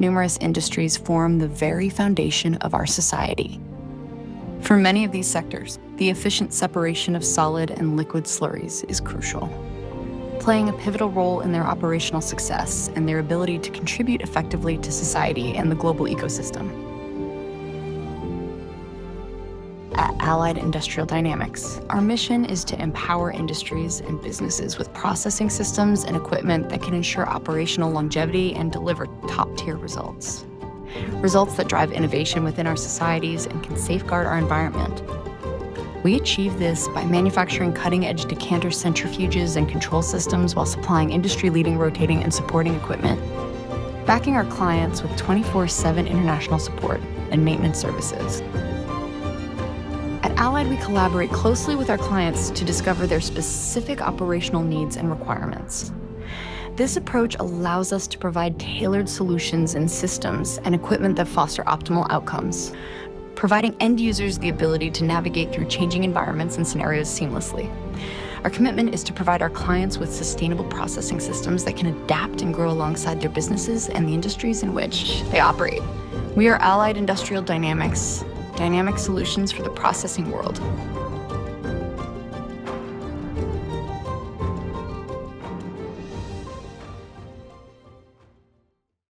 numerous industries form the very foundation of our society. For many of these sectors, the efficient separation of solid and liquid slurries is crucial, playing a pivotal role in their operational success and their ability to contribute effectively to society and the global ecosystem. At Allied Industrial Dynamics, our mission is to empower industries and businesses with processing systems and equipment that can ensure operational longevity and deliver top-tier results. Results that drive innovation within our societies and can safeguard our environment. We achieve this by manufacturing cutting-edge decanter centrifuges and control systems while supplying industry-leading rotating and supporting equipment, backing our clients with 24/7 international support and maintenance services. At Allied, we collaborate closely with our clients to discover their specific operational needs and requirements. This approach allows us to provide tailored solutions and systems and equipment that foster optimal outcomes, providing end users the ability to navigate through changing environments and scenarios seamlessly. Our commitment is to provide our clients with sustainable processing systems that can adapt and grow alongside their businesses and the industries in which they operate. We are Allied Industrial Dynamics, dynamic solutions for the processing world.